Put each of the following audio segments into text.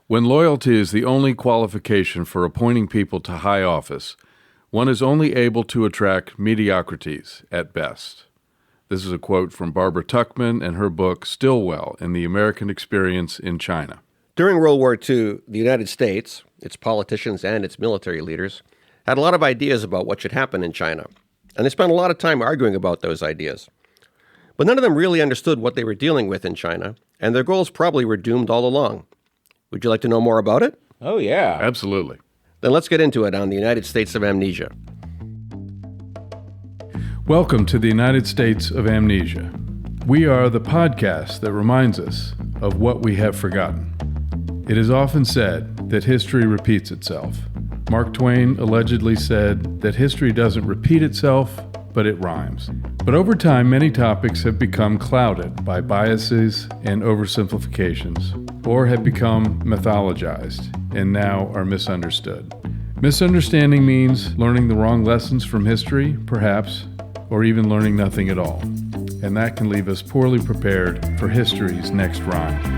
When loyalty is the only qualification for appointing people to high office, one is only able to attract mediocrities at best. This is a quote from Barbara Tuchman and her book Stilwell and the American Experience in China. During World War II, the United States, its politicians and its military leaders, had a lot of ideas about what should happen in China, and they spent a lot of time arguing about those ideas. But none of them really understood what they were dealing with in China, and their goals probably were doomed all along. Would you like to know more about it? Oh, yeah. Absolutely. Then let's get into it on the United States of Amnesia. Welcome to the United States of Amnesia. We are the podcast that reminds us of what we have forgotten. It is often said that history repeats itself. Mark Twain allegedly said that history doesn't repeat itself, but it rhymes. But over time, many topics have become clouded by biases and oversimplifications, or have become mythologized and now are misunderstood. Misunderstanding means learning the wrong lessons from history, perhaps, or even learning nothing at all. And that can leave us poorly prepared for history's next rhyme.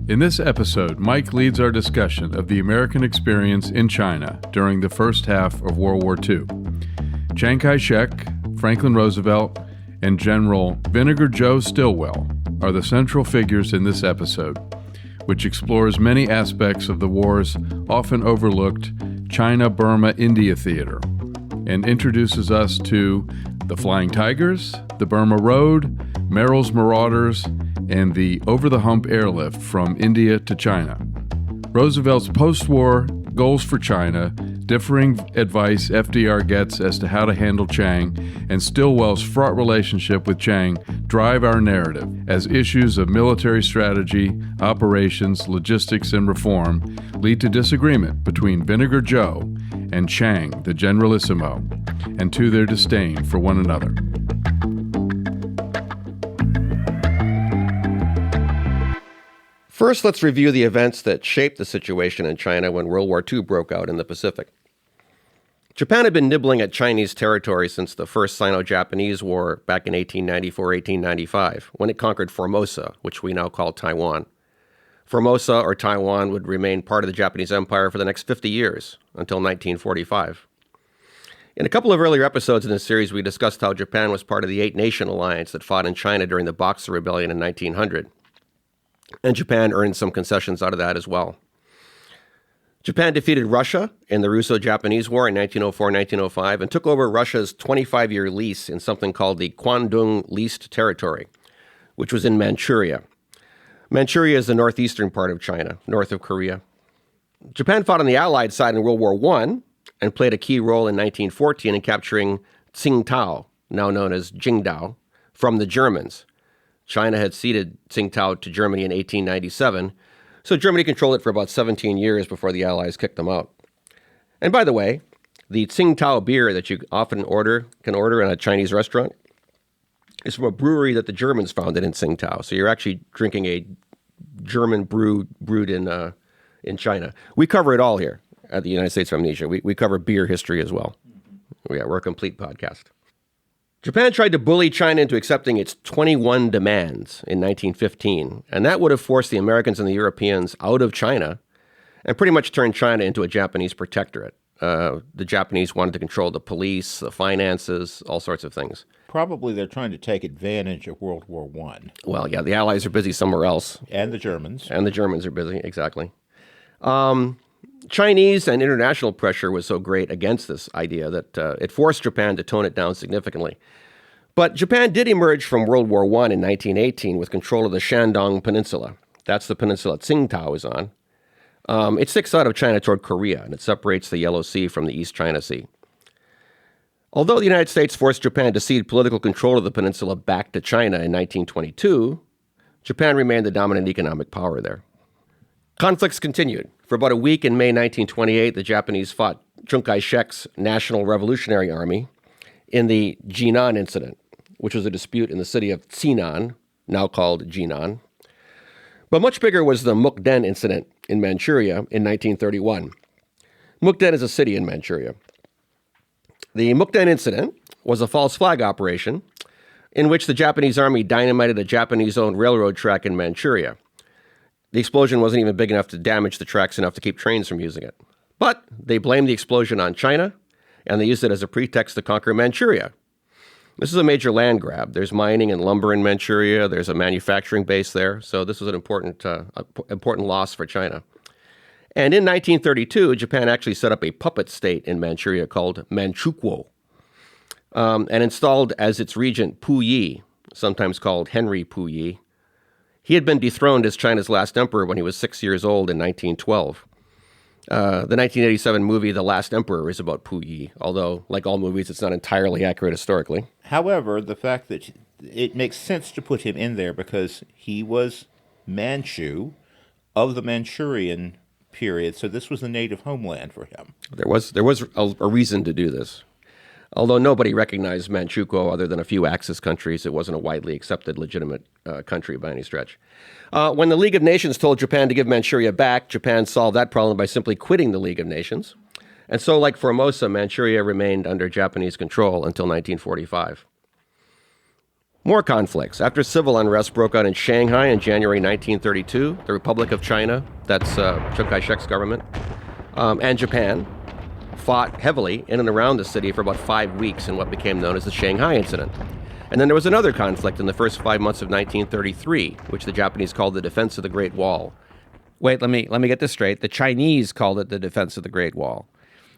In this episode, Mike leads our discussion of the American experience in China during the first half of World War II. Chiang Kai-shek, Franklin Roosevelt, and General Vinegar Joe Stilwell are the central figures in this episode, which explores many aspects of the war's often overlooked China-Burma-India Theater and introduces us to the Flying Tigers, the Burma Road, Merrill's Marauders, and the over-the-hump airlift from India to China. Roosevelt's post-war goals for China, differing advice FDR gets as to how to handle Chiang, and Stilwell's fraught relationship with Chiang drive our narrative as issues of military strategy, operations, logistics, and reform lead to disagreement between Vinegar Joe and Chiang, the Generalissimo, and to their disdain for one another. First, let's review the events that shaped the situation in China when World War II broke out in the Pacific. Japan had been nibbling at Chinese territory since the First Sino-Japanese War back in 1894-1895, when it conquered Formosa, which we now call Taiwan. Formosa, or Taiwan, would remain part of the Japanese Empire for the next 50 years, until 1945. In a couple of earlier episodes in this series, we discussed how Japan was part of the Eight-Nation Alliance that fought in China during the Boxer Rebellion in 1900. And Japan earned some concessions out of that as well. Japan defeated Russia in the Russo-Japanese War in 1904-1905 and took over Russia's 25-year lease in something called the Kwandong Leased Territory, which was in Manchuria. Manchuria is the northeastern part of China, north of Korea. Japan fought on the Allied side in World War I and played a key role in 1914 in capturing Tsingtao, now known as Qingdao, from the Germans. China had ceded Tsingtao to Germany in 1897, so Germany controlled it for about 17 years before the Allies kicked them out. And by the way, the Tsingtao beer that you often can order in a Chinese restaurant is from a brewery that the Germans founded in Tsingtao. So you're actually drinking a German brew brewed in China. We cover it all here at the United States of Amnesia. We cover beer history as well. We're a complete podcast. Japan tried to bully China into accepting its 21 demands in 1915, and that would have forced the Americans and the Europeans out of China and pretty much turned China into a Japanese protectorate. The Japanese wanted to control the police, the finances, all sorts of things. Probably they're trying to take advantage of World War I. Well, yeah, the Allies are busy somewhere else. And the Germans. And the Germans are busy, exactly. Chinese and international pressure was so great against this idea that it forced Japan to tone it down significantly. But Japan did emerge from World War I in 1918 with control of the Shandong Peninsula. That's the peninsula Tsingtao is on. It sticks out of China toward Korea, and it separates the Yellow Sea from the East China Sea. Although the United States forced Japan to cede political control of the peninsula back to China in 1922, Japan remained the dominant economic power there. Conflicts continued. For about a week in May 1928, the Japanese fought Chiang Kai-shek's National Revolutionary Army in the Jinan Incident, which was a dispute in the city of Xinan, now called Jinan. But much bigger was the Mukden Incident in Manchuria in 1931. Mukden is a city in Manchuria. The Mukden incident was a false flag operation in which the Japanese army dynamited a Japanese-owned railroad track in Manchuria. The explosion wasn't even big enough to damage the tracks enough to keep trains from using it. But they blamed the explosion on China, and they used it as a pretext to conquer Manchuria. This is a major land grab. There's mining and lumber in Manchuria. There's a manufacturing base there. So this was an important loss for China. And in 1932, Japan actually set up a puppet state in Manchuria called Manchukuo, and installed as its regent Puyi, sometimes called Henry Puyi. He had been dethroned as China's last emperor when he was 6 years old in 1912. The 1987 movie The Last Emperor is about Puyi, although, like all movies, it's not entirely accurate historically. However, the fact that it makes sense to put him in there because he was Manchu of the Manchurian period, so this was the native homeland for him. There was a reason to do this. Although nobody recognized Manchukuo other than a few Axis countries, it wasn't a widely accepted legitimate country by any stretch. When the League of Nations told Japan to give Manchuria back, Japan solved that problem by simply quitting the League of Nations. And so, like Formosa, Manchuria remained under Japanese control until 1945. More conflicts. After civil unrest broke out in Shanghai in January 1932, the Republic of China, that's Chiang Kai-shek's government, and Japan fought heavily in and around the city for about 5 weeks in what became known as the Shanghai Incident. And then there was another conflict in the first 5 months of 1933, which the Japanese called the Defense of the Great Wall. Wait, let me get this straight. The Chinese called it the Defense of the Great Wall.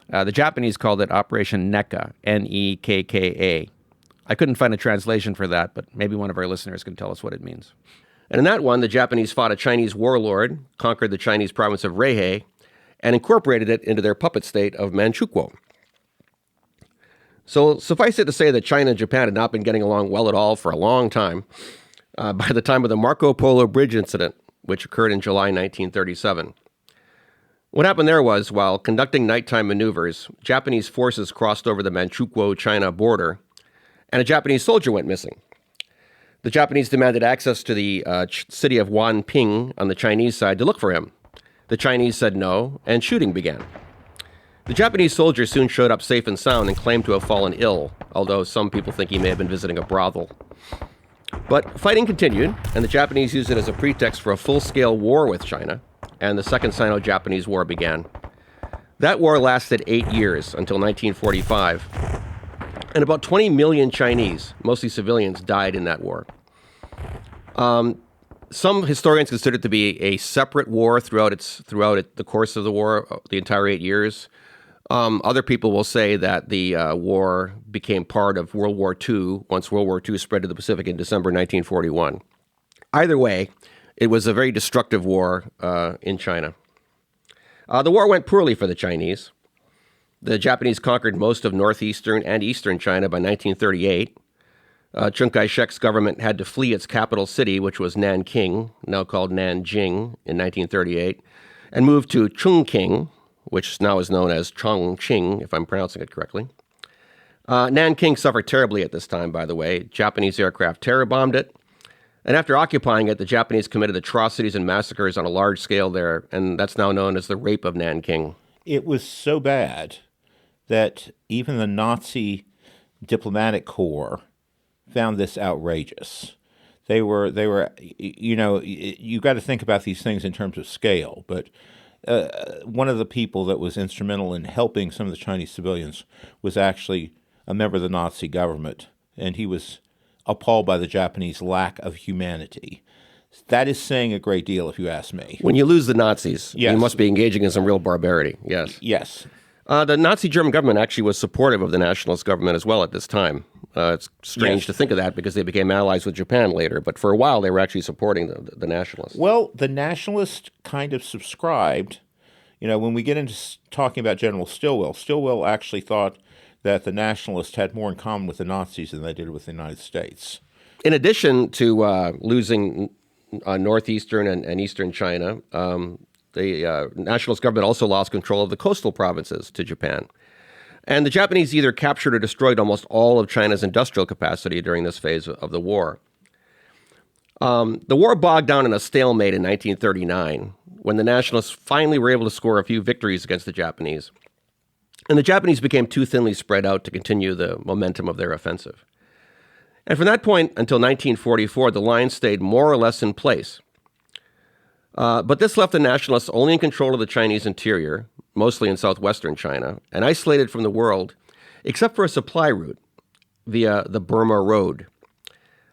The Japanese called it Operation Nekka, N-E-K-K-A. I couldn't find a translation for that, but maybe one of our listeners can tell us what it means. And in that one, the Japanese fought a Chinese warlord, conquered the Chinese province of Rehe, and incorporated it into their puppet state of Manchukuo. So suffice it to say that China and Japan had not been getting along well at all for a long time, by the time of the Marco Polo Bridge incident, which occurred in July 1937. What happened there was, while conducting nighttime maneuvers, Japanese forces crossed over the Manchukuo-China border, and a Japanese soldier went missing. The Japanese demanded access to the city of Wanping on the Chinese side to look for him. The Chinese said no, and shooting began. The Japanese soldier soon showed up safe and sound and claimed to have fallen ill, although some people think he may have been visiting a brothel. But fighting continued, and the Japanese used it as a pretext for a full-scale war with China, and the Second Sino-Japanese War began. That war lasted 8 years, until 1945, and about 20 million Chinese, mostly civilians, died in that war. Some historians consider it to be a separate war throughout the course of the war, the entire 8 years. Other people will say that the war became part of World War II once World War II spread to the Pacific in December 1941. Either way, it was a very destructive war in China. The war went poorly for the Chinese. The Japanese conquered most of northeastern and eastern China by 1938. Chiang Kai-shek's government had to flee its capital city, which was Nanking, now called Nanjing, in 1938, and moved to Chongqing, which now is known as Chongqing, if I'm pronouncing it correctly. Nanking suffered terribly at this time, by the way. Japanese aircraft terror-bombed it, and after occupying it, the Japanese committed atrocities and massacres on a large scale there, and that's now known as the Rape of Nanking. It was so bad that even the Nazi diplomatic corps found this outrageous. They were, you got to think about these things in terms of scale, but one of the people that was instrumental in helping some of the Chinese civilians was actually a member of the Nazi government, and he was appalled by the Japanese lack of humanity. That is saying a great deal, if you ask me. When you lose the Nazis, yes, you must be engaging in some real barbarity, yes. Yes. The Nazi German government actually was supportive of the nationalist government as well at this time. It's strange to think of that because they became allies with Japan later, but for a while they were actually supporting the nationalists. Well, the nationalists kind of subscribed. When we get into talking about General Stilwell, Stilwell actually thought that the nationalists had more in common with the Nazis than they did with the United States. In addition to losing northeastern and eastern China, the nationalist government also lost control of the coastal provinces to Japan. And the Japanese either captured or destroyed almost all of China's industrial capacity during this phase of the war. The war bogged down in a stalemate in 1939, when the nationalists finally were able to score a few victories against the Japanese. and the Japanese became too thinly spread out to continue the momentum of their offensive. And from that point until 1944, the line stayed more or less in place. But this left the nationalists only in control of the Chinese interior, mostly in southwestern China, and isolated from the world, except for a supply route via the Burma Road.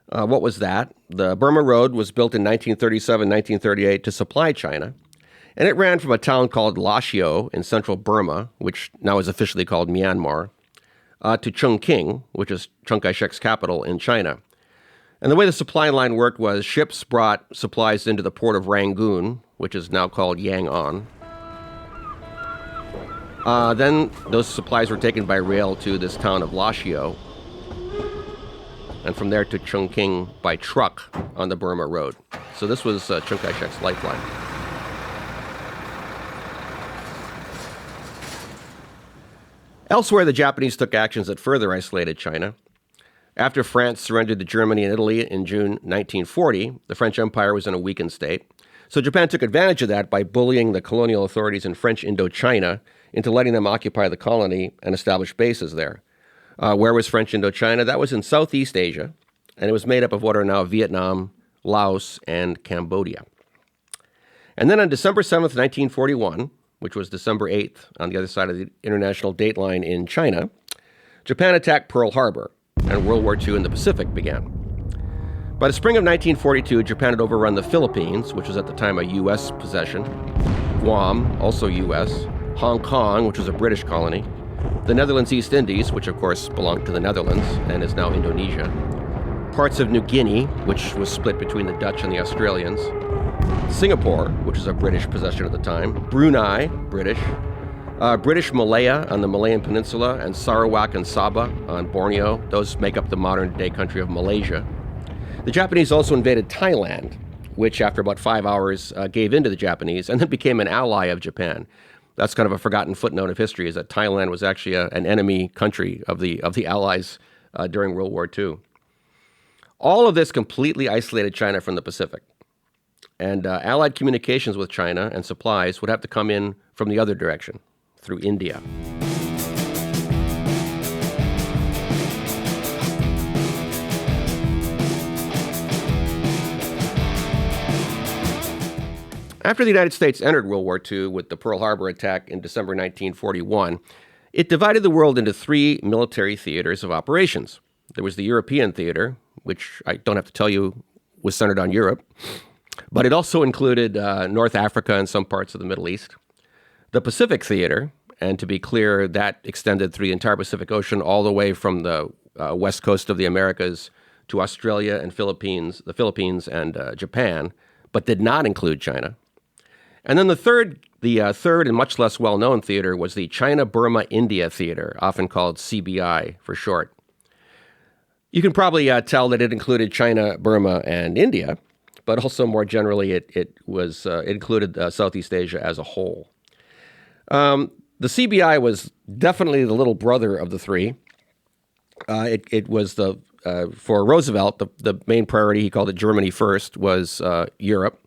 What was that? The Burma Road was built in 1937-1938 to supply China, and it ran from a town called Lashio in central Burma, which now is officially called Myanmar, to Chongqing, which is Chiang Kai-shek's capital in China. And the way the supply line worked was ships brought supplies into the port of Rangoon, which is now called Yangon. Then those supplies were taken by rail to this town of Lashio, and from there to Chongqing by truck on the Burma Road. So this was Chiang Kai-shek's lifeline. Elsewhere, the Japanese took actions that further isolated China. After France surrendered to Germany and Italy in June 1940, the French Empire was in a weakened state. So Japan took advantage of that by bullying the colonial authorities in French Indochina into letting them occupy the colony and establish bases there. Where was French Indochina? That was in Southeast Asia, and it was made up of what are now Vietnam, Laos, and Cambodia. And then on December 7th, 1941, which was December 8th on the other side of the international date line in China, Japan attacked Pearl Harbor, and World War II in the Pacific began. By the spring of 1942, Japan had overrun the Philippines, which was at the time a U.S. possession, Guam, also U.S., Hong Kong, which was a British colony, the Netherlands East Indies, which of course belonged to the Netherlands and is now Indonesia, parts of New Guinea, which was split between the Dutch and the Australians, Singapore, which was a British possession at the time, Brunei, British, British Malaya on the Malayan Peninsula, and Sarawak and Sabah on Borneo. Those make up the modern-day country of Malaysia. The Japanese also invaded Thailand, which after about 5 hours gave in to the Japanese and then became an ally of Japan. That's kind of a forgotten footnote of history, is that Thailand was actually an enemy country of the Allies during World War II. All of this completely isolated China from the Pacific. And Allied communications with China and supplies would have to come in from the other direction, through India. After the United States entered World War II with the Pearl Harbor attack in December 1941, it divided the world into three military theaters of operations. There was the European theater, which I don't have to tell you was centered on Europe, but it also included North Africa and some parts of the Middle East. The Pacific theater, and to be clear, that extended through the entire Pacific Ocean all the way from the west coast of the Americas to Australia and the Philippines and Japan, but did not include China. And then the third and much less well-known theater was the China-Burma-India Theater, often called CBI for short. You can probably tell that it included China, Burma, and India, but also more generally it included Southeast Asia as a whole. The CBI was definitely the little brother of the three. It was for Roosevelt, the main priority, he called it Germany first, was Europe.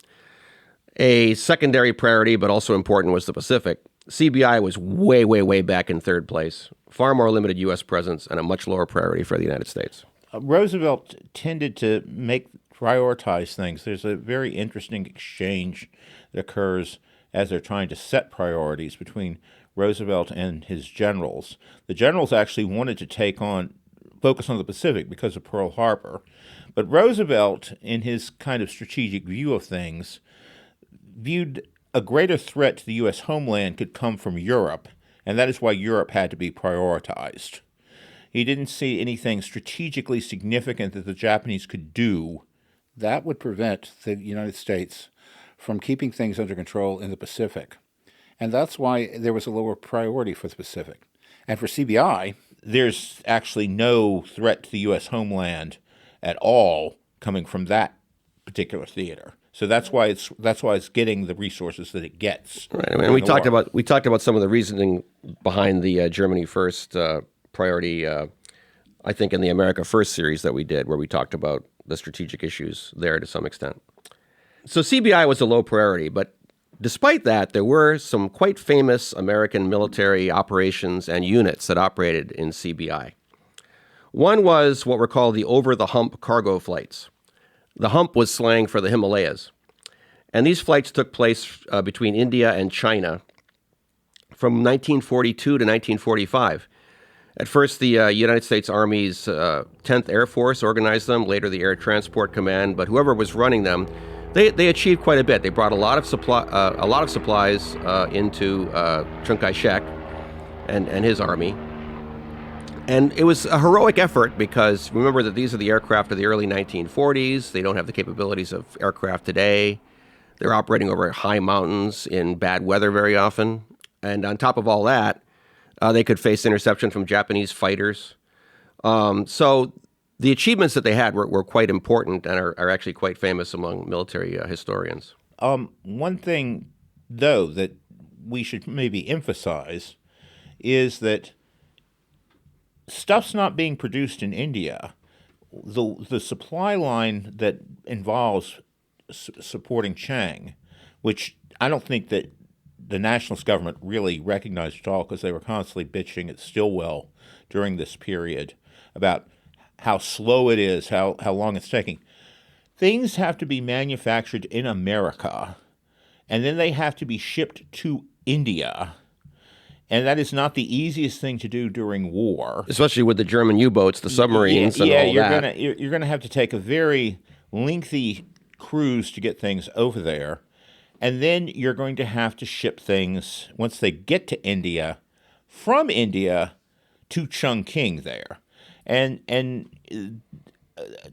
A secondary priority, but also important, was the Pacific. CBI was way, way, way back in third place. Far more limited U.S. presence and a much lower priority for the United States. Roosevelt tended to prioritize things. There's a very interesting exchange that occurs as they're trying to set priorities between Roosevelt and his generals. The generals actually wanted to focus on the Pacific because of Pearl Harbor. But Roosevelt, in his kind of strategic view of things, viewed a greater threat to the U.S. homeland could come from Europe, and that is why Europe had to be prioritized. He didn't see anything strategically significant that the Japanese could do. That would prevent the United States from keeping things under control in the Pacific. And that's why there was a lower priority for the Pacific. And for CBI, there's actually no threat to the U.S. homeland at all coming from that particular theater. So that's why it's getting the resources that it gets. Right. I mean, we talked about some of the reasoning behind the Germany First priority. I think in the America First series that we did, where we talked about the strategic issues there to some extent. So CBI was a low priority, but Despite that, there were some quite famous American military operations and units that operated in CBI. One was what were called the over-the-hump cargo flights. The hump was slang for the Himalayas. And these flights took place between India and China from 1942 to 1945. At first, the United States Army's 10th Air Force organized them, later the Air Transport Command, but whoever was running them, they achieved quite a bit. They brought a lot of supplies into Chiang Kai-shek and his army. And it was a heroic effort because remember that these are the aircraft of the early 1940s. They don't have the capabilities of aircraft today. They're operating over high mountains in bad weather very often. And on top of all that, they could face interception from Japanese fighters. So the achievements that they had were quite important and are actually quite famous among military historians. One thing, though, that we should maybe emphasize is that stuff's not being produced in India. The supply line that involves supporting Chiang, which I don't think that the nationalist government really recognized at all because they were constantly bitching at Stilwell during this period about how slow it is, how long it's taking. Things have to be manufactured in America, and then they have to be shipped to India. And that is not the easiest thing to do during war. Especially with the German U-boats, the submarines, and all that. You're gonna have to take a very lengthy cruise to get things over there. And then you're going to have to ship things, once they get to India, from India to Chongqing there. And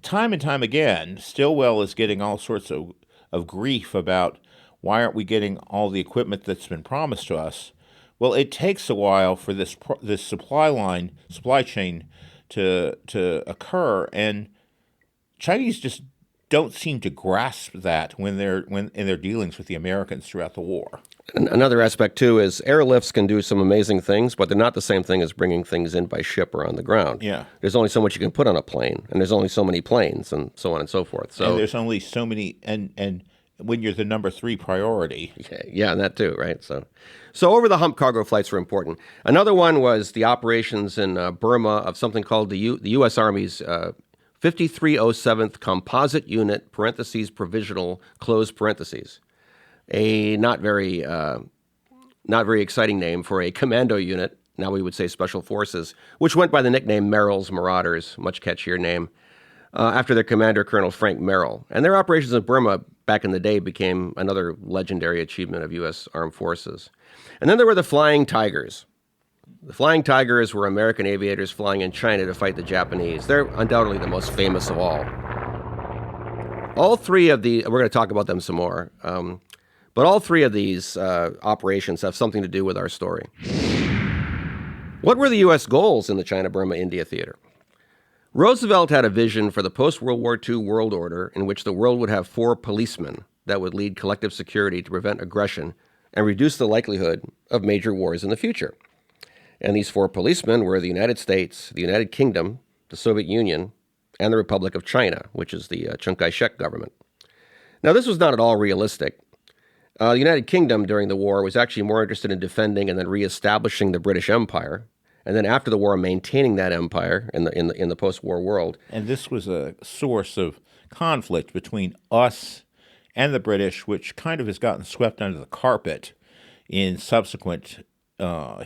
time and time again, Stilwell is getting all sorts of grief about why aren't we getting all the equipment that's been promised to us. Well, it takes a while for this supply chain to occur, and Chinese just don't seem to grasp that when in their dealings with the Americans throughout the war. Another aspect too is airlifts can do some amazing things, but they're not the same thing as bringing things in by ship or on the ground. Yeah, there's only so much you can put on a plane, and there's only so many planes, and so on and so forth. So and there's only so many, and when you're the number 3 priority. Yeah, and that too, right? So over the hump cargo flights were important. Another one was the operations in Burma of something called the U.S. Army's 5307th Composite Unit (parentheses provisional close parentheses), a not very exciting name for a commando unit. Now we would say Special Forces, which went by the nickname Merrill's Marauders, much catchier name, after their commander, Colonel Frank Merrill. And their operations in Burma back in the day became another legendary achievement of U.S. Armed Forces. And then there were the Flying Tigers. The Flying Tigers were American aviators flying in China to fight the Japanese. They're undoubtedly the most famous of all. All three of we're going to talk about them some more, but all three of these operations have something to do with our story. What were the U.S. goals in the China-Burma-India Theater? Roosevelt had a vision for the post-World War II world order in which the world would have 4 policemen that would lead collective security to prevent aggression and reduce the likelihood of major wars in the future. And these 4 policemen were the United States, the United Kingdom, the Soviet Union, and the Republic of China, which is the Chiang Kai-shek government. Now, this was not at all realistic. The United Kingdom during the war was actually more interested in defending and then reestablishing the British Empire, and then after the war, maintaining that empire in the post-war world. And this was a source of conflict between us and the British, which kind of has gotten swept under the carpet in subsequent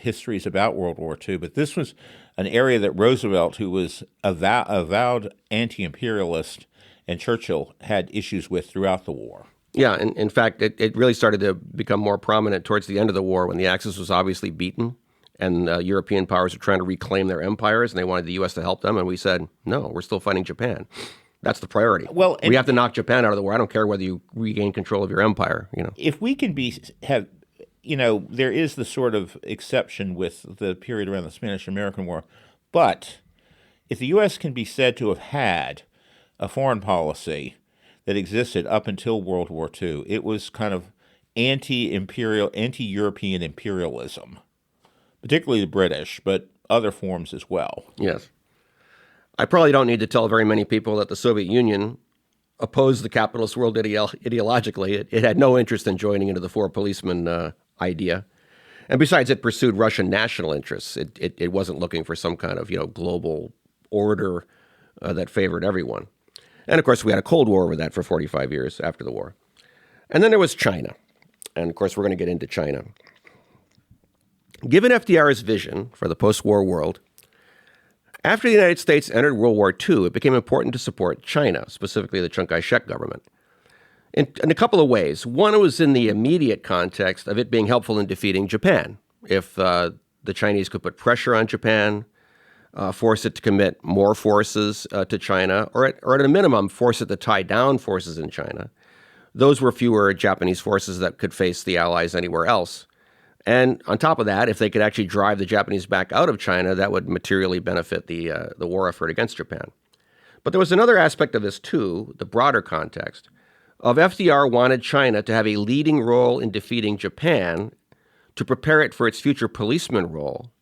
histories about World War II. But this was an area that Roosevelt, who was avowed anti-imperialist, and Churchill had issues with throughout the war. Yeah, and in fact, it really started to become more prominent towards the end of the war when the Axis was obviously beaten and European powers were trying to reclaim their empires and they wanted the U.S. to help them. And we said, no, we're still fighting Japan. That's the priority. Well, we have to knock Japan out of the war. I don't care whether you regain control of your empire. If we can there is the sort of exception with the period around the Spanish-American War, but if the U.S. can be said to have had a foreign policy that existed up until World War II, it was kind of anti-European imperialism, particularly the British, but other forms as well. Yes. I probably don't need to tell very many people that the Soviet Union opposed the capitalist world ideologically. It had no interest in joining into the four policemen idea. And besides, it pursued Russian national interests. It wasn't looking for some kind of global order that favored everyone. And of course, we had a Cold War over that for 45 years after the war. And then there was China. And of course, we're going to get into China. Given FDR's vision for the post-war world, after the United States entered World War II, it became important to support China, specifically the Chiang Kai-shek government, in a couple of ways. One was in the immediate context of it being helpful in defeating Japan. If the Chinese could put pressure on Japan, force it to commit more forces to China, or at a minimum, force it to tie down forces in China, those were fewer Japanese forces that could face the Allies anywhere else. And on top of that, if they could actually drive the Japanese back out of China, that would materially benefit the war effort against Japan. But there was another aspect of this too, the broader context, of FDR wanted China to have a leading role in defeating Japan to prepare it for its future policeman role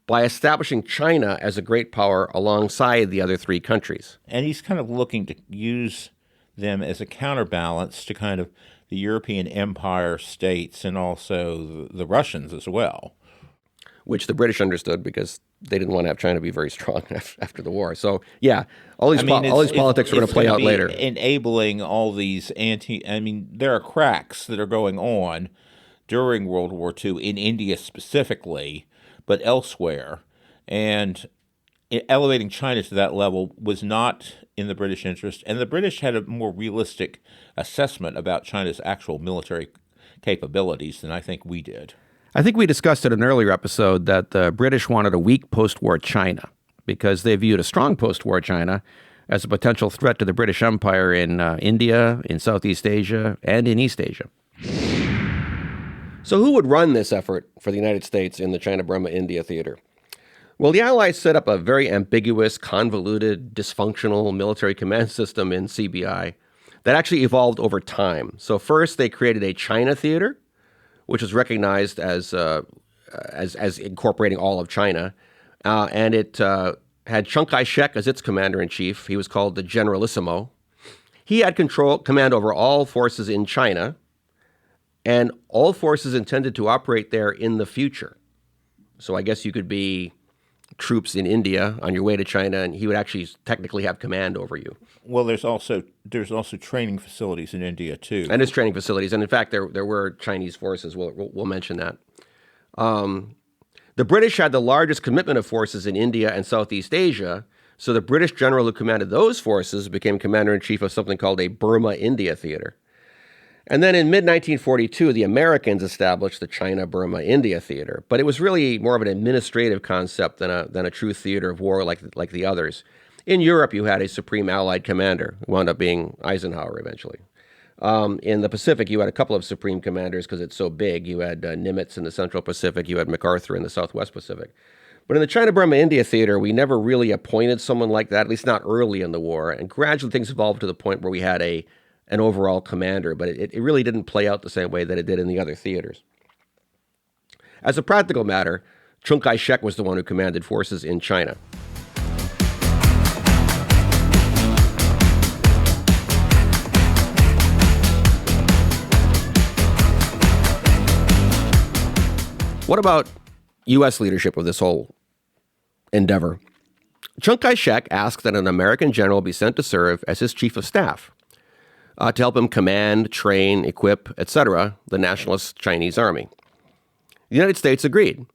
by establishing China as a great power alongside the other three countries. And he's kind of looking to use them as a counterbalance to kind of the European empire states and also the Russians as well. Which the British understood because they didn't want to have China be very strong after the war. So, yeah, all these politics are going to play out later. Enabling all these there are cracks that are going on during World War II in India specifically, but elsewhere. And elevating China to that level was not in the British interest, and the British had a more realistic assessment about China's actual military capabilities than I think we did. I think we discussed in an earlier episode that the British wanted a weak post-war China because they viewed a strong post-war China as a potential threat to the British Empire in India, in Southeast Asia, and in East Asia. So who would run this effort for the United States in the China-Burma-India Theater? Well, the Allies set up a very ambiguous, convoluted, dysfunctional military command system in CBI that actually evolved over time. So first, they created a China theater, which was recognized as incorporating all of China, and it had Chiang Kai-shek as its commander-in-chief. He was called the Generalissimo. He had command over all forces in China, and all forces intended to operate there in the future. So I guess you could be troops in India on your way to China, and he would actually technically have command over you. Well, there's also training facilities in India too, and there's training facilities, and in fact, there were Chinese forces. We'll mention that. The British had the largest commitment of forces in India and Southeast Asia, so the British general who commanded those forces became commander-in-chief of something called a Burma-India Theater. And then in mid-1942, the Americans established the China-Burma-India Theater, but it was really more of an administrative concept than a true theater of war like the others. In Europe, you had a supreme Allied commander, who wound up being Eisenhower eventually. In the Pacific, you had a couple of supreme commanders because it's so big. You had Nimitz in the Central Pacific, you had MacArthur in the Southwest Pacific. But in the China-Burma-India Theater, we never really appointed someone like that, at least not early in the war, and gradually things evolved to the point where we had an overall commander, but it really didn't play out the same way that it did in the other theaters. As a practical matter, Chiang Kai-shek was the one who commanded forces in China. What about U.S. leadership of this whole endeavor? Chiang Kai-shek asked that an American general be sent to serve as his chief of staff to help him command, train, equip, etc., the nationalist Chinese army. The United States agreed,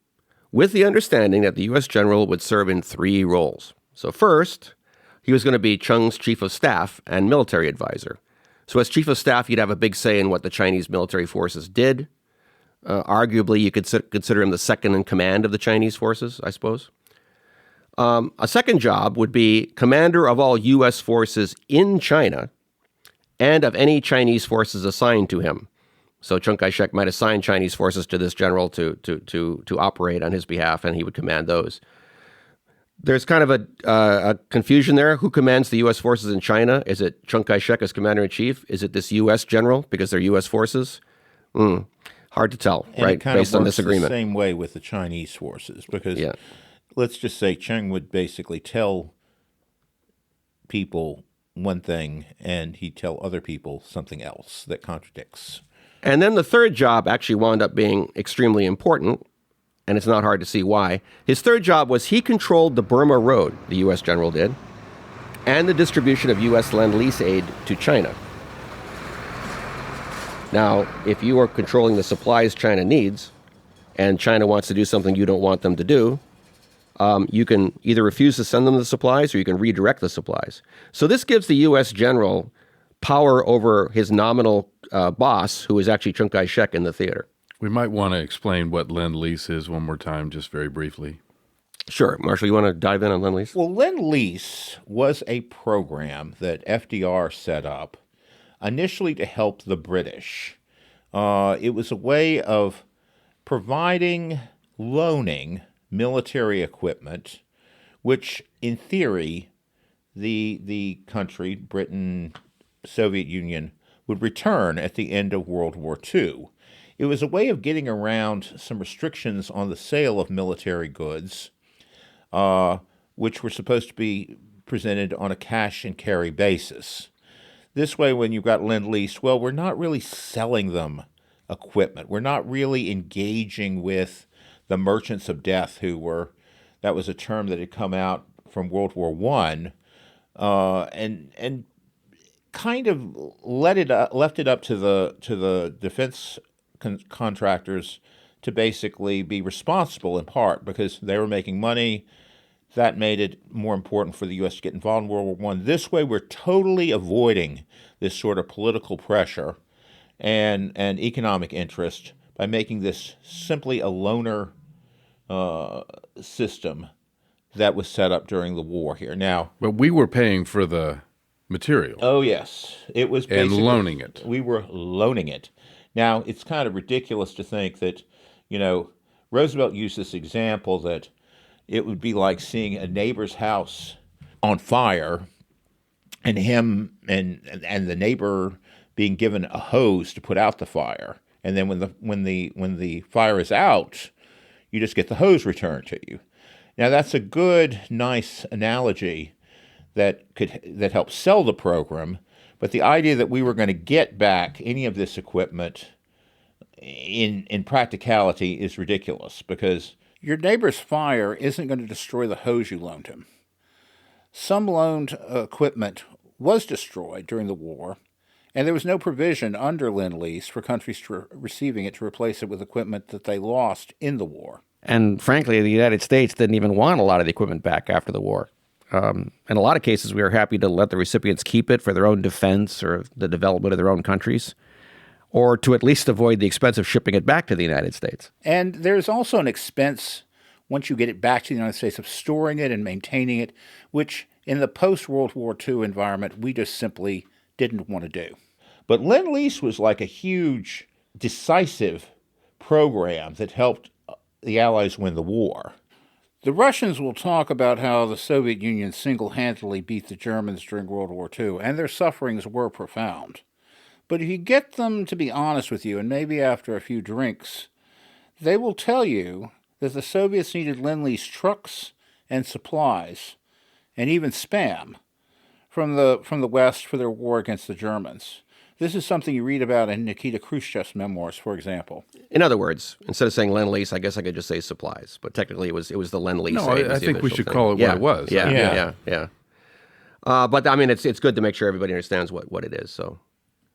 with the understanding that the U.S. general would serve in three roles. So first, he was going to be Chiang's chief of staff and military advisor. So as chief of staff, you'd have a big say in what the Chinese military forces did. Arguably, you could consider him the second in command of the Chinese forces, I suppose. A second job would be commander of all U.S. forces in China and of any Chinese forces assigned to him. So Chiang Kai-shek might assign Chinese forces to this general to operate on his behalf, and he would command those. There's kind of a confusion there. Who commands the U.S. forces in China? Is it Chiang Kai-shek as commander-in-chief? Is it this U.S. general because they're U.S. forces? Hard to tell, and right, it kind based of on works disagreement. The same way with the Chinese forces, because let's just say Chiang would basically tell people one thing and he'd tell other people something else that contradicts. And then the third job actually wound up being extremely important, and it's not hard to see why. His third job was he controlled the Burma Road, the U.S. general did, and the distribution of U.S. Lend-Lease aid to China. Now, if you are controlling the supplies China needs, and China wants to do something you don't want them to do, you can either refuse to send them the supplies or you can redirect the supplies. So this gives the U.S. general power over his nominal boss, who is actually Chiang Kai-shek in the theater. We might want to explain what Lend-Lease is one more time, just very briefly. Sure. Marshall, you want to dive in on Lend-Lease? Well, Lend-Lease was a program that FDR set up initially to help the British. It was a way of loaning military equipment, which in theory, the country, Britain, Soviet Union, would return at the end of World War II. It was a way of getting around some restrictions on the sale of military goods, which were supposed to be presented on a cash and carry basis. This way, when you've got Lend-Lease, well, we're not really selling them equipment. We're not really engaging with the merchants of death that was a term that had come out from World War I, and kind of left it up to the defense contractors to basically be responsible in part because they were making money. That made it more important for the U.S. to get involved in World War I. This way, we're totally avoiding this sort of political pressure and economic interest by making this simply a loaner system that was set up during the war here. Now, but we were paying for the material. Oh, yes. It was basically... And loaning it. We were loaning it. Now, it's kind of ridiculous to think that, Roosevelt used this example that it would be like seeing a neighbor's house on fire and him and the neighbor being given a hose to put out the fire. And then when the fire is out, you just get the hose returned to you. Now, that's a good, nice analogy that helps sell the program, but the idea that we were going to get back any of this equipment in practicality is ridiculous because your neighbor's fire isn't going to destroy the hose you loaned him. Some loaned equipment was destroyed during the war, and there was no provision under Lend-Lease for countries receiving it to replace it with equipment that they lost in the war. And frankly, the United States didn't even want a lot of the equipment back after the war. In a lot of cases, we were happy to let the recipients keep it for their own defense or the development of their own countries, or to at least avoid the expense of shipping it back to the United States. And there's also an expense, once you get it back to the United States, of storing it and maintaining it, which in the post-World War II environment, we just simply didn't want to do. But Lend-Lease was like a huge, decisive program that helped the Allies win the war. The Russians will talk about how the Soviet Union single-handedly beat the Germans during World War II, and their sufferings were profound. But if you get them to be honest with you, and maybe after a few drinks, they will tell you that the Soviets needed Lend-Lease trucks and supplies, and even spam, from the West for their war against the Germans. This is something you read about in Nikita Khrushchev's memoirs, for example. In other words, instead of saying Lend-Lease, I guess I could just say supplies. But technically, it was the Lend-Lease. No, I think we should call it what it was. Yeah. But I mean, it's good to make sure everybody understands what it is. So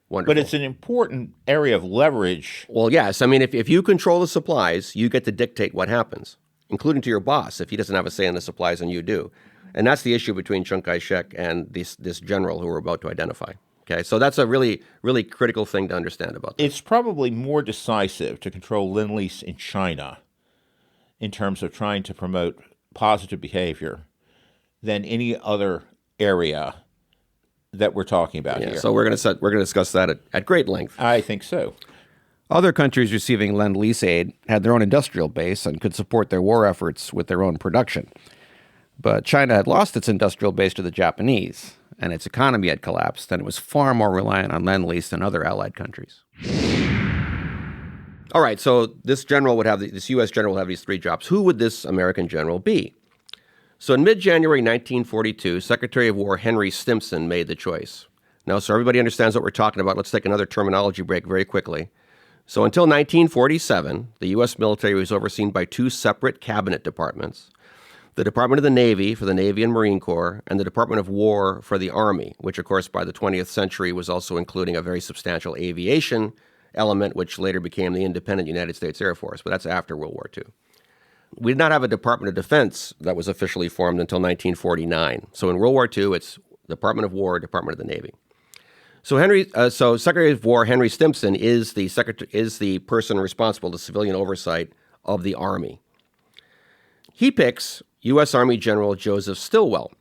wonderful. But it's an important area of leverage. Well, yes. I mean, if you control the supplies, you get to dictate what happens, including to your boss. If he doesn't have a say in the supplies, and you do. And that's the issue between Chiang Kai-shek and this general who we're about to identify. Okay, so that's a really, really critical thing to understand about this. It's probably more decisive to control Lend-Lease in China in terms of trying to promote positive behavior than any other area that we're talking about here. So we're going to discuss that at great length. I think so. Other countries receiving Lend-Lease aid had their own industrial base and could support their war efforts with their own production. But China had lost its industrial base to the Japanese, and its economy had collapsed, and it was far more reliant on Lend-Lease than other allied countries. All right, so this U.S. general would have these three jobs. Who would this American general be? So in mid-January 1942, Secretary of War Henry Stimson made the choice. Now, so everybody understands what we're talking about, let's take another terminology break very quickly. So until 1947, the U.S. military was overseen by two separate cabinet departments: the Department of the Navy for the Navy and Marine Corps, and the Department of War for the Army, which, of course, by the 20th century was also including a very substantial aviation element, which later became the independent United States Air Force, but that's after World War II. We did not have a Department of Defense that was officially formed until 1949. So in World War II, it's Department of War, Department of the Navy. So Secretary of War Henry Stimson is the person responsible to civilian oversight of the Army. He picks U.S. Army General Joseph Stilwell.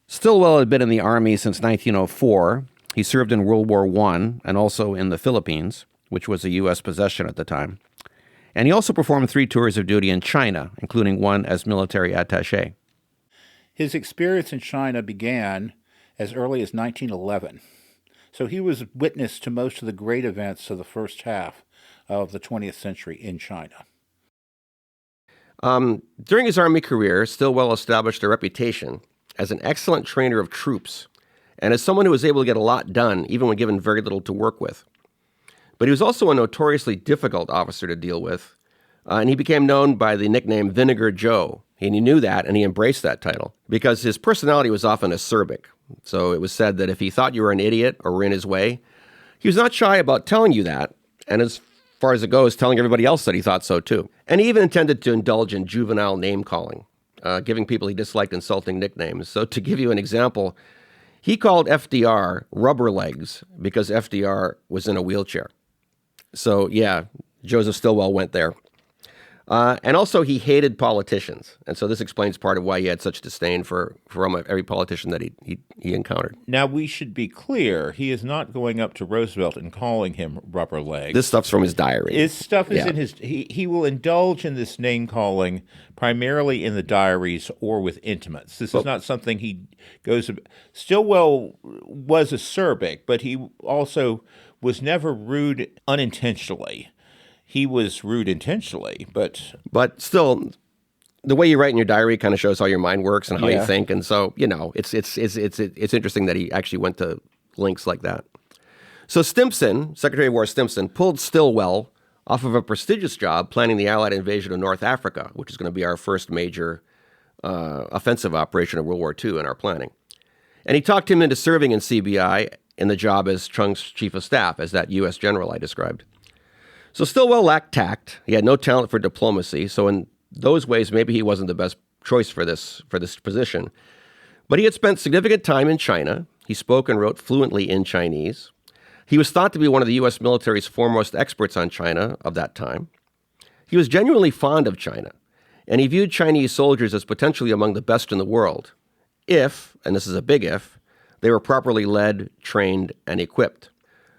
Stilwell had been in the Army since 1904. He served in World War I and also in the Philippines, which was a U.S. possession at the time. And he also performed 3 tours of duty in China, including one as military attaché. His experience in China began as early as 1911. So he was witness to most of the great events of the first half of the 20th century in China. During his Army career, Stilwell established a reputation as an excellent trainer of troops and as someone who was able to get a lot done, even when given very little to work with. But he was also a notoriously difficult officer to deal with, and he became known by the nickname Vinegar Joe. And he knew that, and he embraced that title, because his personality was often acerbic. So it was said that if he thought you were an idiot or were in his way, he was not shy about telling you that, and as far as it goes, telling everybody else that he thought so too. And he even intended to indulge in juvenile name-calling, giving people he disliked insulting nicknames. So to give you an example, he called FDR Rubber Legs because FDR was in a wheelchair. So yeah, Joseph Stilwell went there. And also he hated politicians. And so this explains part of why he had such disdain for almost every politician that he encountered. Now, we should be clear, he is not going up to Roosevelt and calling him Rubber Legs. This stuff's from his diary. His stuff is in his... He will indulge in this name-calling primarily in the diaries or with intimates. This is not something he goes... Stilwell was acerbic, but he also was never rude unintentionally. He was rude intentionally, but still, the way you write in your diary kind of shows how your mind works and how you think, and so it's interesting that he actually went to lengths like that. So Stimson, Secretary of War Stimson, pulled Stilwell off of a prestigious job planning the Allied invasion of North Africa, which is going to be our first major offensive operation of World War II in our planning, and he talked him into serving in CBI in the job as Chung's chief of staff, as that U.S. general I described. So Stilwell lacked tact. He had no talent for diplomacy. So in those ways, maybe he wasn't the best choice for this position. But he had spent significant time in China. He spoke and wrote fluently in Chinese. He was thought to be one of the U.S. military's foremost experts on China of that time. He was genuinely fond of China, and he viewed Chinese soldiers as potentially among the best in the world, if, and this is a big if, they were properly led, trained, and equipped.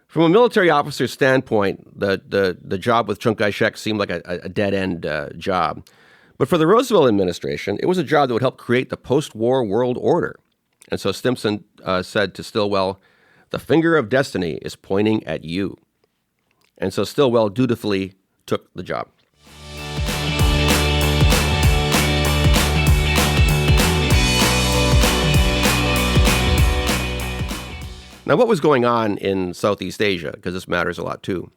From a military officer's standpoint, the job with Chiang Kai-shek seemed like a dead-end job. But for the Roosevelt administration, it was a job that would help create the post-war world order. And so Stimson said to Stilwell, "The finger of destiny is pointing at you." And so Stilwell dutifully took the job. Now, what was going on in Southeast Asia? Because this matters a lot, too.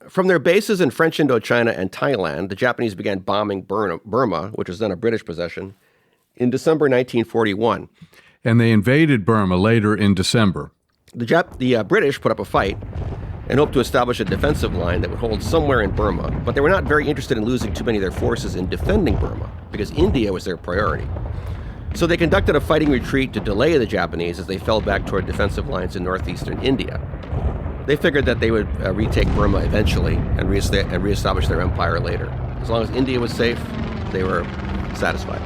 From their bases in French Indochina and Thailand, the Japanese began bombing Burma, which was then a British possession, in December 1941. And they invaded Burma later in December. The British put up a fight and hoped to establish a defensive line that would hold somewhere in Burma, but they were not very interested in losing too many of their forces in defending Burma, because India was their priority. So they conducted a fighting retreat to delay the Japanese as they fell back toward defensive lines in northeastern India. They figured that they would retake Burma eventually and reestablish their empire later. As long as India was safe, they were satisfied.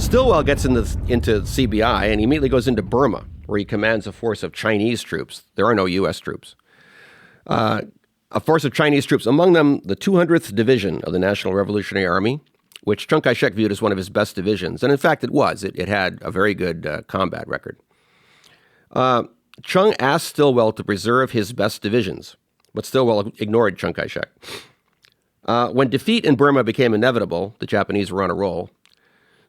Stillwell gets into CBI and he immediately goes into Burma, where he commands a force of Chinese troops. There are no U.S. troops. A force of Chinese troops, among them the 200th Division of the National Revolutionary Army, which Chiang Kai-shek viewed as one of his best divisions. And in fact, it was. It had a very good combat record. Chung asked Stilwell to preserve his best divisions, but Stilwell ignored Chiang Kai-shek. When defeat in Burma became inevitable, the Japanese were on a roll.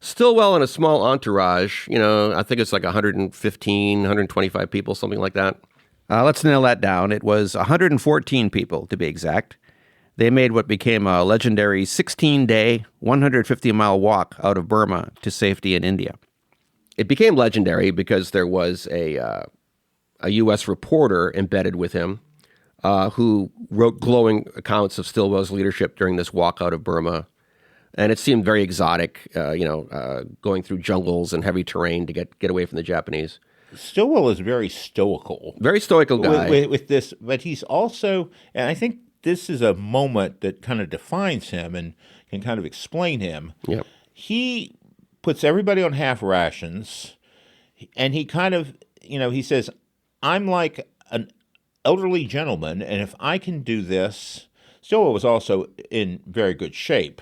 Stilwell and a small entourage, I think it's like 115, 125 people, something like that. Let's nail that down. It was 114 people, to be exact. They made what became a legendary 16-day, 150-mile walk out of Burma to safety in India. It became legendary because there was a U.S. reporter embedded with him who wrote glowing accounts of Stilwell's leadership during this walk out of Burma. And it seemed very exotic, going through jungles and heavy terrain to get away from the Japanese. Stilwell is very stoical. Very stoical guy. With this, but he's also, and I think this is a moment that kind of defines him and can kind of explain him. Yep. He puts everybody on half rations, and he kind of, he says, I'm like an elderly gentleman, and if I can do this, Stilwell was also in very good shape.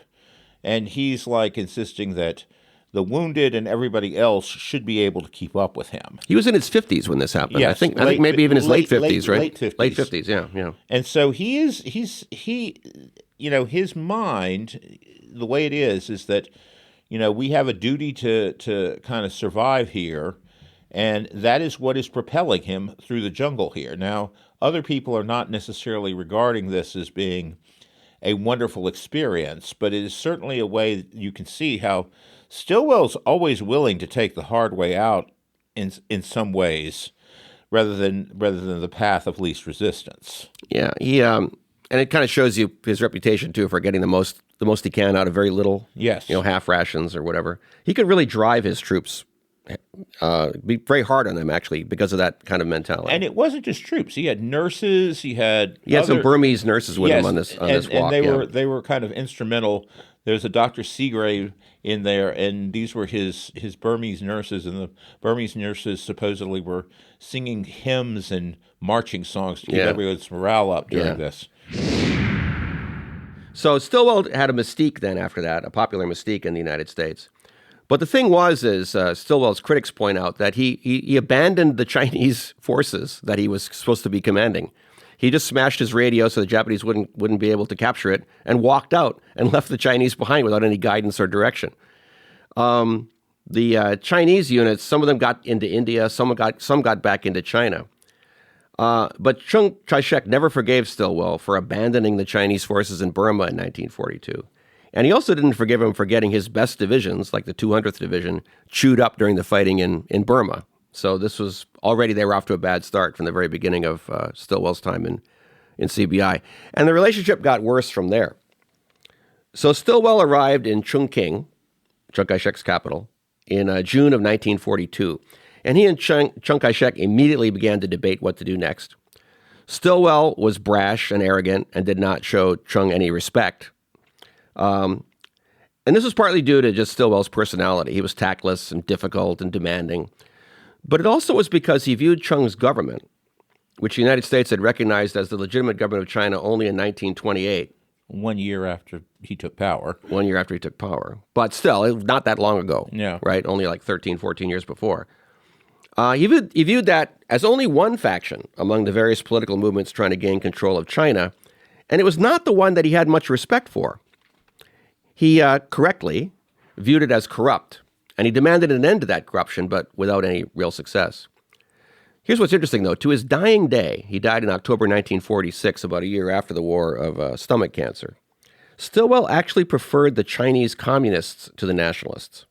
And he's like insisting that the wounded and everybody else should be able to keep up with him. He was in his 50s when this happened. Yes, I think maybe even his late 50s, right? Late 50s. Late 50s, yeah. And so his mind, the way it is that, we have a duty to kind of survive here, and that is what is propelling him through the jungle here. Now, other people are not necessarily regarding this as being a wonderful experience, but it is certainly a way that you can see how Stilwell's always willing to take the hard way out in some ways, rather than the path of least resistance. Yeah, he and it kind of shows you his reputation too for getting the most he can out of very little. Yes, half rations or whatever. He could really drive his troops, be very hard on them actually because of that kind of mentality. And it wasn't just troops; he had nurses. He had some Burmese nurses with him on this walk. And they were kind of instrumental. There's a Dr. Seagrave in there, and these were his Burmese nurses, and the Burmese nurses supposedly were singing hymns and marching songs to keep everyone's morale up during this. So Stilwell had a mystique then after that, a popular mystique in the United States. But the thing is Stilwell's critics point out that he abandoned the Chinese forces that he was supposed to be commanding. He just smashed his radio so the Japanese wouldn't be able to capture it and walked out and left the Chinese behind without any guidance or direction. The Chinese units, some of them got into India, some got back into China. But Chiang Kai-shek never forgave Stilwell for abandoning the Chinese forces in Burma in 1942. And he also didn't forgive him for getting his best divisions, like the 200th Division, chewed up during the fighting in Burma. So this was already, they were off to a bad start from the very beginning of Stilwell's time in CBI. And the relationship got worse from there. So Stilwell arrived in Chongqing, Chiang Kai-shek's capital, in June of 1942. And he and Chiang Kai-shek immediately began to debate what to do next. Stilwell was brash and arrogant and did not show Chiang any respect. And this was partly due to just Stilwell's personality. He was tactless and difficult and demanding. But it also was because he viewed Chiang's government, which the United States had recognized as the legitimate government of China only in 1928. 1 year after he took power. 1 year after he took power. But still, it was not that long ago. Yeah. Right? Only like 13, 14 years before. He viewed that as only one faction among the various political movements trying to gain control of China, and it was not the one that he had much respect for. He correctly viewed it as corrupt, and he demanded an end to that corruption, but without any real success. Here's what's interesting, though. To his dying day, he died in October 1946, about a year after the war, of stomach cancer. Stilwell actually preferred the Chinese communists to the nationalists.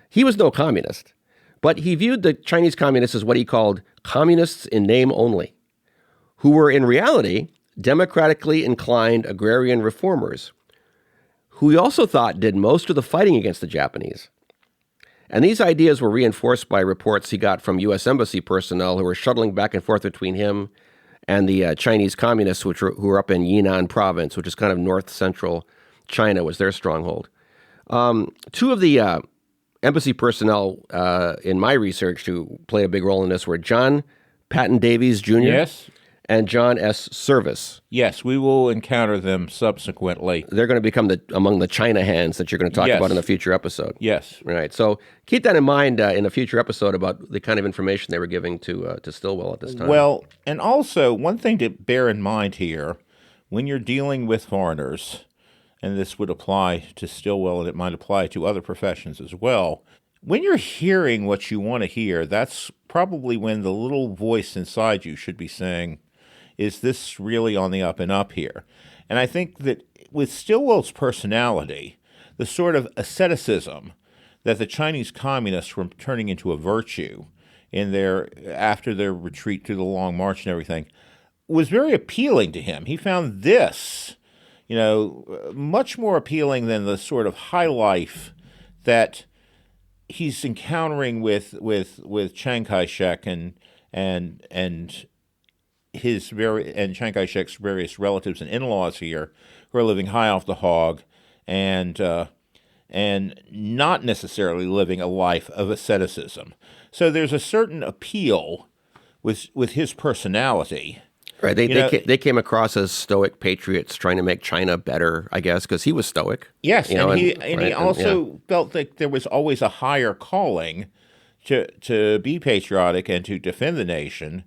He was no communist, but he viewed the Chinese communists as what he called communists in name only, who were in reality democratically inclined agrarian reformers, who he also thought did most of the fighting against the Japanese. And these ideas were reinforced by reports he got from U.S. Embassy personnel who were shuttling back and forth between him and the Chinese communists who were up in Yunnan province, which is kind of north-central China, was their stronghold. Two of the embassy personnel in my research who played a big role in this were John Patton Davies Jr. Yes. And John S. Service. Yes, we will encounter them subsequently. They're going to become among the China hands that you're going to talk about in a future episode. Yes. Right. So keep that in mind in a future episode about the kind of information they were giving to Stilwell at this time. Well, and also one thing to bear in mind here, when you're dealing with foreigners, and this would apply to Stilwell, and it might apply to other professions as well. When you're hearing what you want to hear, that's probably when the little voice inside you should be saying, is this really on the up and up here? And I think that with Stilwell's personality, the sort of asceticism that the Chinese communists were turning into a virtue after their retreat through the Long March and everything, was very appealing to him. He found this, much more appealing than the sort of high life that he's encountering with Chiang Kai-shek and Chiang Kai-shek's various relatives and in-laws here, who are living high off the hog and not necessarily living a life of asceticism. So there's a certain appeal with his personality. Right. They came across as stoic patriots trying to make China better, I guess, because he was stoic. Yes, he also felt that there was always a higher calling to be patriotic and to defend the nation,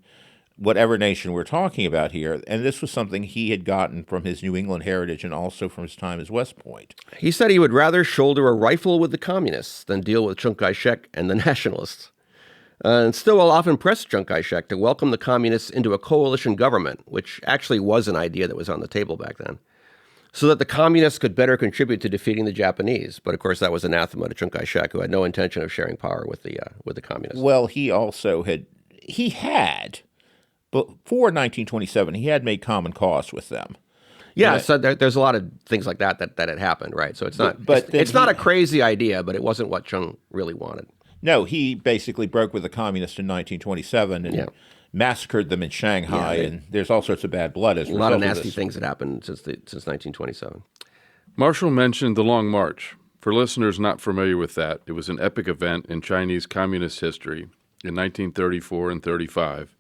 whatever nation we're talking about here. And this was something he had gotten from his New England heritage and also from his time as West Point. He said he would rather shoulder a rifle with the communists than deal with Chiang Kai-shek and the nationalists. And Stilwell often pressed Chiang Kai-shek to welcome the communists into a coalition government, which actually was an idea that was on the table back then, so that the communists could better contribute to defeating the Japanese. But of course, that was anathema to Chiang Kai-shek, who had no intention of sharing power with the communists. Well, he also had, before 1927, he had made common cause with them. Yeah, so there's a lot of things like that had happened, right? So it's not, it's not a crazy idea, but it wasn't what Chiang really wanted. No, he basically broke with the communists in 1927 and massacred them in Shanghai, and there's all sorts of bad blood as a result of this. A lot of nasty things that happened since 1927. Marshall mentioned the Long March. For listeners not familiar with that, it was an epic event in Chinese communist history in 1934 and 35,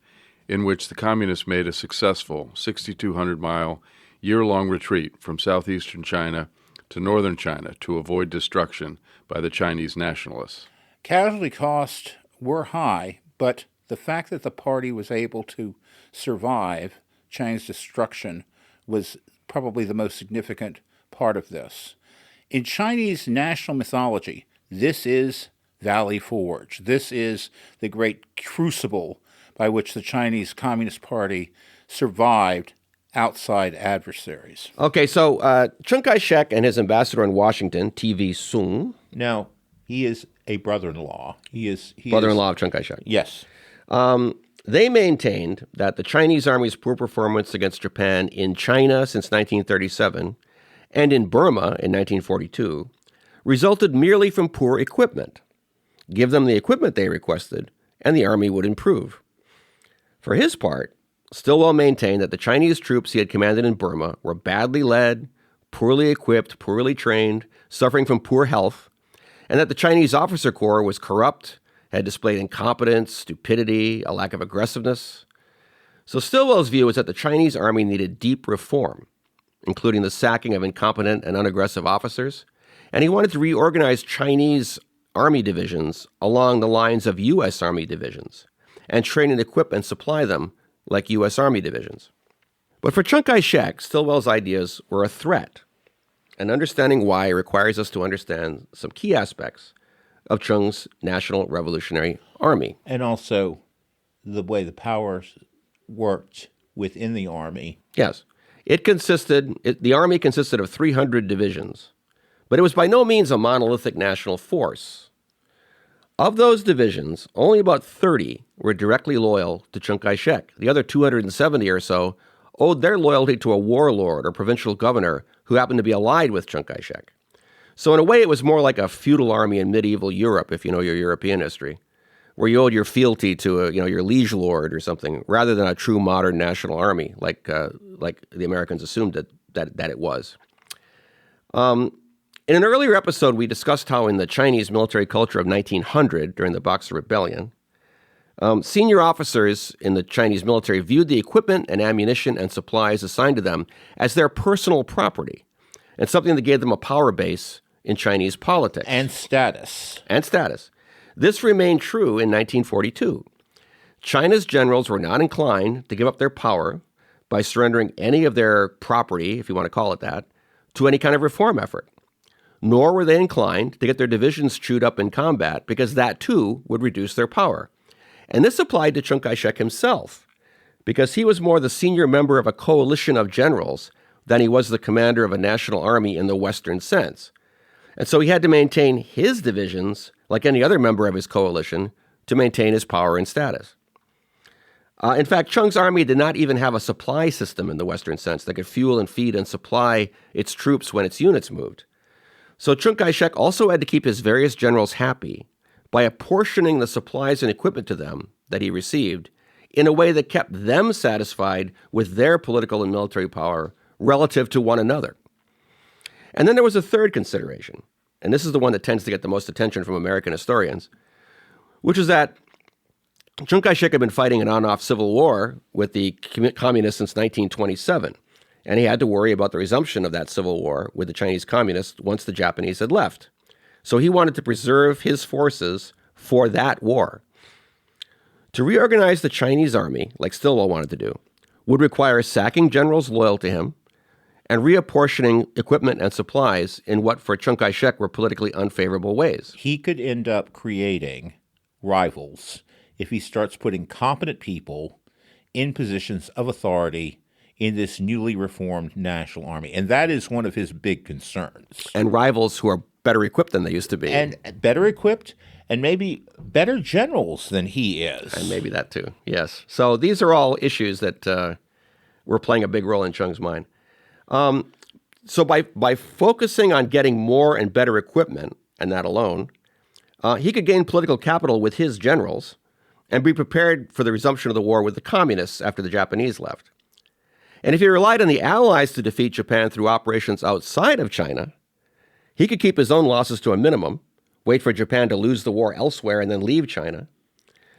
in which the communists made a successful 6,200-mile, year-long retreat from southeastern China to northern China to avoid destruction by the Chinese nationalists. Casualty costs were high, but the fact that the party was able to survive Chiang's destruction was probably the most significant part of this. In Chinese national mythology, this is Valley Forge. This is the great crucible by which the Chinese Communist Party survived outside adversaries. Okay, so Chiang Kai-shek and his ambassador in Washington, T.V. Soong. Now, he is a brother-in-law. He Brother-in-law of Chiang Kai-shek. Yes. They maintained that the Chinese Army's poor performance against Japan in China since 1937 and in Burma in 1942 resulted merely from poor equipment. Give them the equipment they requested, and the Army would improve. For his part, Stilwell maintained that the Chinese troops he had commanded in Burma were badly led, poorly equipped, poorly trained, suffering from poor health, and that the Chinese officer corps was corrupt, had displayed incompetence, stupidity, a lack of aggressiveness. So Stilwell's view was that the Chinese army needed deep reform, including the sacking of incompetent and unaggressive officers, and he wanted to reorganize Chinese army divisions along the lines of U.S. Army divisions and train and equip and supply them like U.S. Army divisions. But for Chiang Kai-shek, Stilwell's ideas were a threat. And understanding why requires us to understand some key aspects of Chiang's National Revolutionary Army. And also the way the powers worked within the army. Yes. The army consisted of 300 divisions, but it was by no means a monolithic national force. Of those divisions, only about 30 were directly loyal to Chiang Kai-shek. The other 270 or so owed their loyalty to a warlord or provincial governor who happened to be allied with Chiang Kai-shek. So in a way, it was more like a feudal army in medieval Europe, if you know your European history, where you owed your fealty to your liege lord or something, rather than a true modern national army, like the Americans assumed that it was. In an earlier episode, we discussed how in the Chinese military culture of 1900, during the Boxer Rebellion, senior officers in the Chinese military viewed the equipment and ammunition and supplies assigned to them as their personal property and something that gave them a power base in Chinese politics. And status. This remained true in 1942. China's generals were not inclined to give up their power by surrendering any of their property, if you want to call it that, to any kind of reform effort. Nor were they inclined to get their divisions chewed up in combat because that too would reduce their power. And this applied to Chiang Kai-shek himself because he was more the senior member of a coalition of generals than he was the commander of a national army in the Western sense. And so he had to maintain his divisions, like any other member of his coalition, to maintain his power and status. In fact, Chiang's army did not even have a supply system in the Western sense that could fuel and feed and supply its troops when its units moved. So Chiang Kai-shek also had to keep his various generals happy by apportioning the supplies and equipment to them that he received in a way that kept them satisfied with their political and military power relative to one another. And then there was a third consideration, and this is the one that tends to get the most attention from American historians, which is that Chiang Kai-shek had been fighting an on-off civil war with the communists since 1927, and he had to worry about the resumption of that civil war with the Chinese communists once the Japanese had left. So he wanted to preserve his forces for that war. To reorganize the Chinese army, like Stilwell wanted to do, would require sacking generals loyal to him and reapportioning equipment and supplies in what for Chiang Kai-shek were politically unfavorable ways. He could end up creating rivals if he starts putting competent people in positions of authority in this newly reformed national army. And that is one of his big concerns. And rivals who are better equipped than they used to be. And better equipped and maybe better generals than he is. And maybe that too, yes. So these are all issues that were playing a big role in Chiang's mind. So by focusing on getting more and better equipment, and that alone, he could gain political capital with his generals and be prepared for the resumption of the war with the communists after the Japanese left. And if he relied on the Allies to defeat Japan through operations outside of China, he could keep his own losses to a minimum, wait for Japan to lose the war elsewhere and then leave China,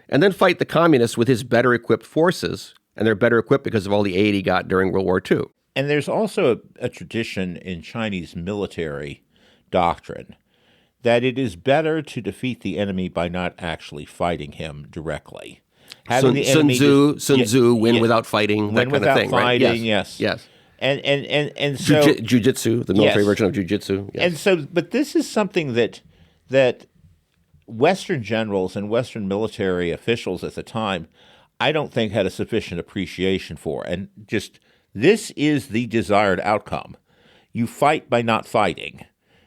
and then fight the communists with his better equipped forces, and they're better equipped because of all the aid he got during World War II. And there's also a tradition in Chinese military doctrine that it is better to defeat the enemy by not actually fighting him directly. Sun Tzu, win without fighting, that kind of thing, right? Yes. And so Jiu-jitsu, the military version of jiu-jitsu. Yes. And so, but this is something that Western generals and Western military officials at the time, I don't think had a sufficient appreciation for. And just this is the desired outcome. You fight by not fighting.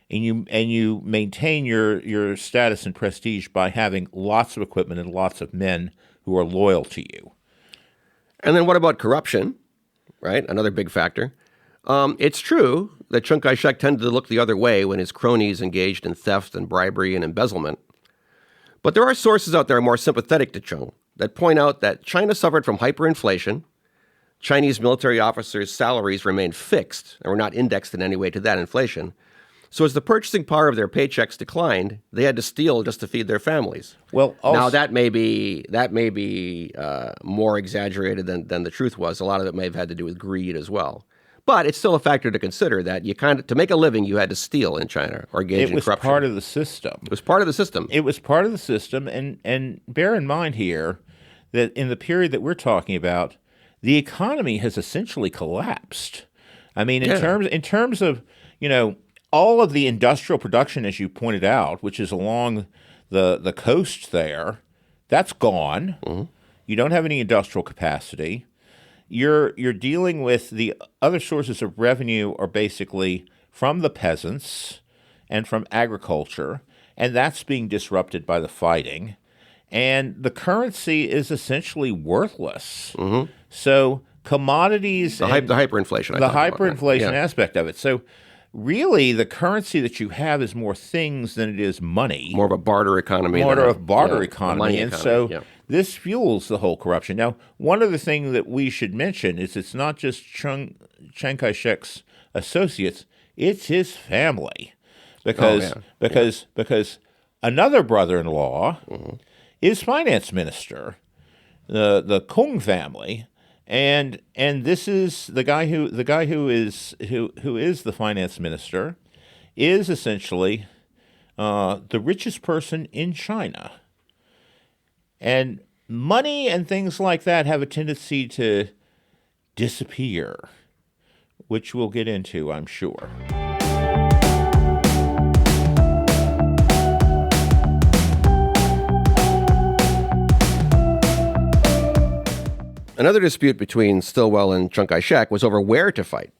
And you maintain your status and prestige by having lots of equipment and lots of men who are loyal to you. And then what about corruption, right? Another big factor. It's true that Chiang Kai-shek tended to look the other way when his cronies engaged in theft and bribery and embezzlement. But there are sources out there more sympathetic to Chiang that point out that China suffered from hyperinflation. Chinese military officers' salaries remained fixed and were not indexed in any way to that inflation. So as the purchasing power of their paychecks declined, they had to steal just to feed their families. Well, also, now that may be more exaggerated than the truth was. A lot of it may have had to do with greed as well. But it's still a factor to consider that to make a living, you had to steal in China or engage in corruption. It was part of the system. It was part of the system. It was part of the system, and bear in mind here that in the period that we're talking about, the economy has essentially collapsed. I mean, in terms of all of the industrial production, as you pointed out, which is along the coast there, that's gone. Mm-hmm. You don't have any industrial capacity. You're dealing with the other sources of revenue are basically from the peasants and from agriculture, and that's being disrupted by the fighting. And the currency is essentially worthless. Mm-hmm. So commodities... The hyperinflation. The hyperinflation aspect of it. So really, the currency that you have is more things than it is money. More of a barter economy. Economy. And so this fuels the whole corruption. Now, one other thing that we should mention is it's not just Chiang Kai-shek's associates, it's his family. Because another brother-in-law is finance minister, the Kung family. And this is the guy who is the finance minister is essentially the richest person in China. And money and things like that have a tendency to disappear which we'll get into, I'm sure. Another dispute between Stilwell and Chiang Kai-shek was over where to fight.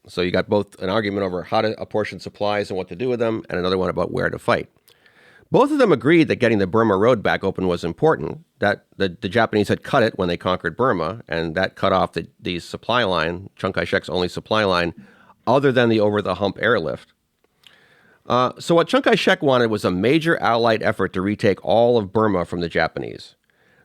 So you got both an argument over how to apportion supplies and what to do with them, and another one about where to fight. Both of them agreed that getting the Burma Road back open was important, that the Japanese had cut it when they conquered Burma, and that cut off the supply line, Chiang Kai-shek's only supply line, other than the over-the-hump airlift. So what Chiang Kai-shek wanted was a major Allied effort to retake all of Burma from the Japanese.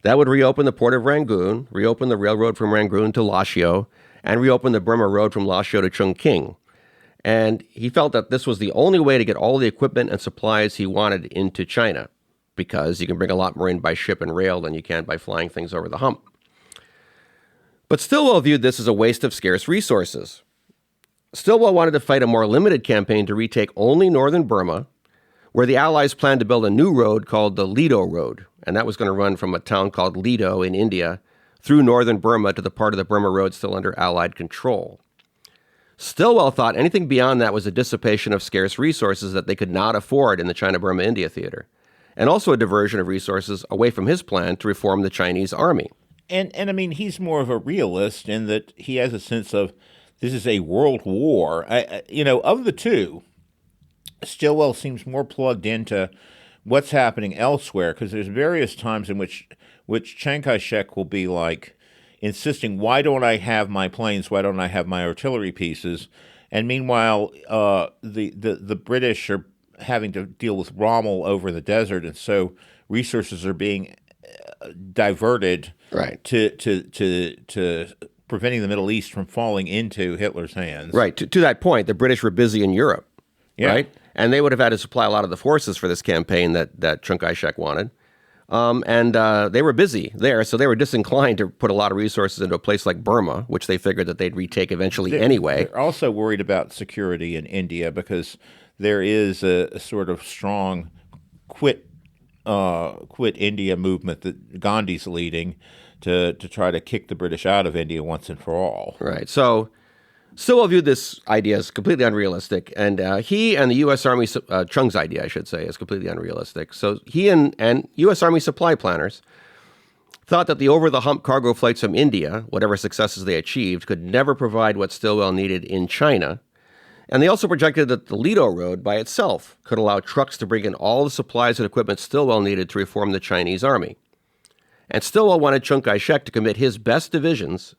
That would reopen the port of Rangoon, reopen the railroad from Rangoon to Lashio, and reopen the Burma Road from Lashio to Chongqing. And he felt that this was the only way to get all the equipment and supplies he wanted into China, because you can bring a lot more in by ship and rail than you can by flying things over the hump. But Stilwell viewed this as a waste of scarce resources. Stilwell wanted to fight a more limited campaign to retake only northern Burma, where the Allies planned to build a new road called the Lido Road, and that was going to run from a town called Lido in India through northern Burma to the part of the Burma Road still under Allied control. Stilwell thought anything beyond that was a dissipation of scarce resources that they could not afford in the China-Burma-India Theater, and also a diversion of resources away from his plan to reform the Chinese army. And I mean, he's more of a realist in that he has a sense of this is a world war. Of the two, Stilwell seems more plugged into what's happening elsewhere, because there's various times in which Chiang Kai-shek will be like insisting, why don't I have my planes? Why don't I have my artillery pieces? And meanwhile, the British are having to deal with Rommel over the desert, and so resources are being diverted to preventing the Middle East from falling into Hitler's hands. Right. To that point, the British were busy in Europe, right? And they would have had to supply a lot of the forces for this campaign that Chiang Kai-shek wanted. And they were busy there, so they were disinclined to put a lot of resources into a place like Burma, which they figured that they'd retake eventually anyway. They're also worried about security in India because there is a sort of strong quit India movement that Gandhi's leading to try to kick the British out of India once and for all. Right. So Stilwell viewed this idea as completely unrealistic, and he and the U.S. Army, Chung's idea, I should say, is completely unrealistic. So he and U.S. Army supply planners thought that the over-the-hump cargo flights from India, whatever successes they achieved, could never provide what Stilwell needed in China. And they also projected that the Lido Road by itself could allow trucks to bring in all the supplies and equipment Stilwell needed to reform the Chinese army. And Stilwell wanted Chiang Kai-shek to commit his best divisions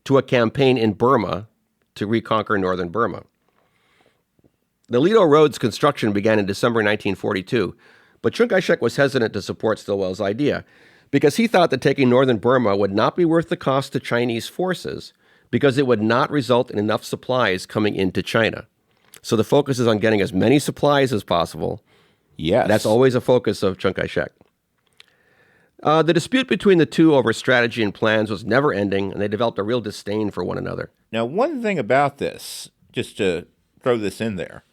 to a campaign in Burma to reconquer northern Burma. The Lido Road's construction began in December 1942, but Chiang Kai-shek was hesitant to support Stilwell's idea because he thought that taking northern Burma would not be worth the cost to Chinese forces because it would not result in enough supplies coming into China. So the focus is on getting as many supplies as possible. Yes. That's always a focus of Chiang Kai-shek. The dispute between the two over strategy and plans was never ending, and they developed a real disdain for one another. Now, one thing about this, just to throw this in there,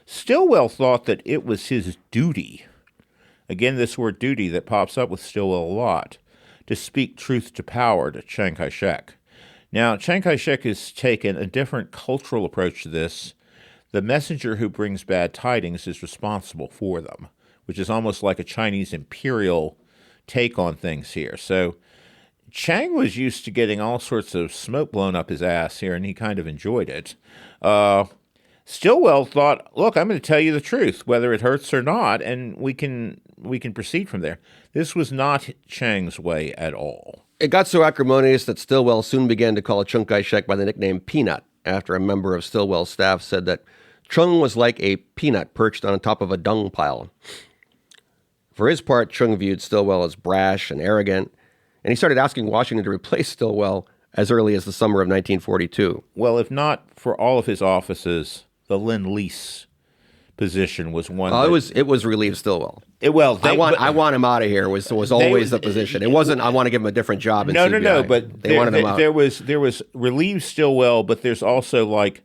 Stilwell thought that it was his duty, again, this word duty that pops up with Stilwell a lot, to speak truth to power to Chiang Kai-shek. Now, Chiang Kai-shek has taken a different cultural approach to this. The messenger who brings bad tidings is responsible for them, which is almost like a Chinese imperial take on things here. So Chiang was used to getting all sorts of smoke blown up his ass here, and he kind of enjoyed it. Stilwell thought, look, I'm going to tell you the truth, whether it hurts or not, and we can proceed from there. This was not Chiang's way at all. It got so acrimonious that Stilwell soon began to call Chiang Kai-shek by the nickname Peanut, after a member of Stilwell's staff said that Chung was like a peanut perched on top of a dung pile. For his part, Chung viewed Stilwell as brash and arrogant, and he started asking Washington to replace Stilwell as early as the summer of 1942. Well, if not for all of his offices, the Lend-Lease position was one. It was relieve Stilwell. I want him out of here was always the position. It wasn't I want to give him a different job in CBI. But they wanted him out. There was relieve Stilwell, but there's also like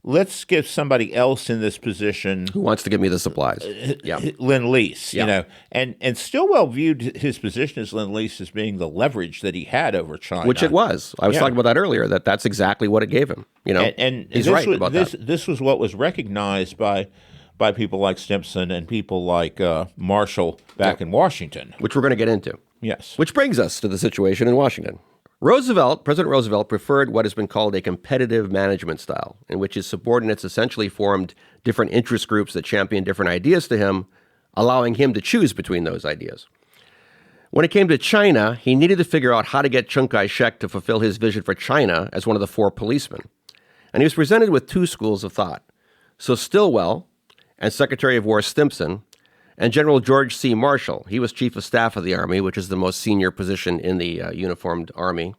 let's give somebody else in this position Who wants to give me the supplies? Yeah. Lend-Lease, Yeah. you know. And Stilwell viewed his position as Lend-Lease as being the leverage that he had over China. Which it was. I was Yeah. talking about that earlier, that's exactly what it gave him. You know, And he's this right was, about this, that. This was what was recognized by people like Stimson and people like Marshall back in Washington. Which we're going to get into. Yes. Which brings us to the situation in Washington. President Roosevelt preferred what has been called a competitive management style, in which his subordinates essentially formed different interest groups that championed different ideas to him, allowing him to choose between those ideas. When it came to China, he needed to figure out how to get Chiang Kai-shek to fulfill his vision for China as one of the four policemen. And he was presented with two schools of thought. So Stilwell and Secretary of War Stimson and General George C. Marshall. He was Chief of Staff of the Army, which is the most senior position in the uniformed Army.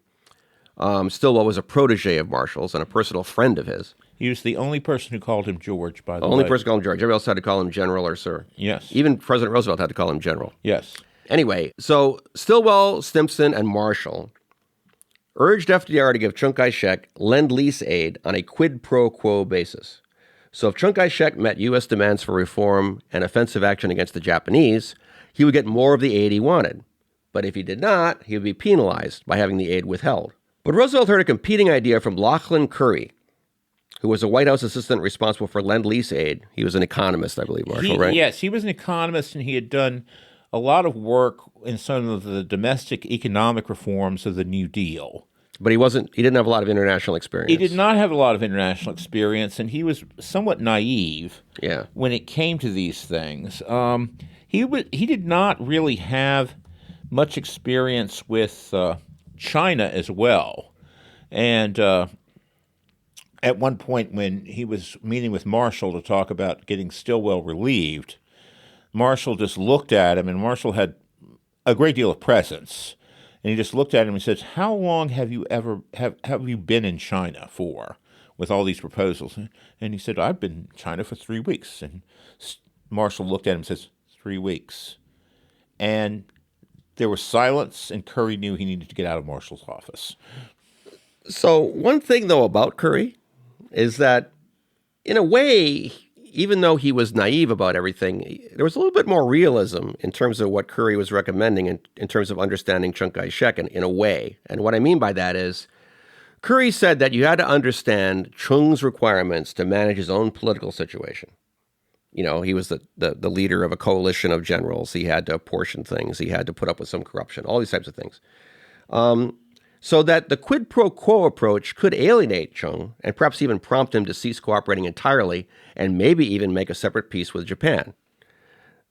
Stilwell was a protege of Marshall's and a personal friend of his. He was the only person who called him George, by the way. Only person called him George. Everybody else had to call him General or Sir. Yes. Even President Roosevelt had to call him General. Yes. Anyway, so Stilwell, Stimson, and Marshall urged FDR to give Chiang Kai-shek Lend-Lease aid on a quid pro quo basis. So if Chiang Kai-shek met U.S. demands for reform and offensive action against the Japanese, he would get more of the aid he wanted. But if he did not, he would be penalized by having the aid withheld. But Roosevelt heard a competing idea from Lachlan Curry, who was a White House assistant responsible for Lend-Lease aid. He was an economist, I believe, Marshall, right? Yes, he was an economist, and he had done a lot of work in some of the domestic economic reforms of the New Deal. But he didn't have a lot of international experience. He did not have a lot of international experience, and he was somewhat naive when it came to these things. He did not really have much experience with China as well. And at one point when he was meeting with Marshall to talk about getting Stilwell relieved, Marshall just looked at him, and Marshall had a great deal of presence. And he just looked at him and said, "How long have you been in China for with all these proposals?" And he said, "I've been in China for 3 weeks." And Marshall looked at him and says, 3 weeks. And there was silence, and Curry knew he needed to get out of Marshall's office. So one thing, though, about Curry is that, in a way, even though he was naive about everything, there was a little bit more realism in terms of what Curry was recommending in terms of understanding Chiang Kai-shek in a way. And what I mean by that is, Curry said that you had to understand Chiang's requirements to manage his own political situation. You know, he was the leader of a coalition of generals. He had to apportion things. He had to put up with some corruption, all these types of things. So that the quid pro quo approach could alienate Chiang and perhaps even prompt him to cease cooperating entirely and maybe even make a separate peace with Japan.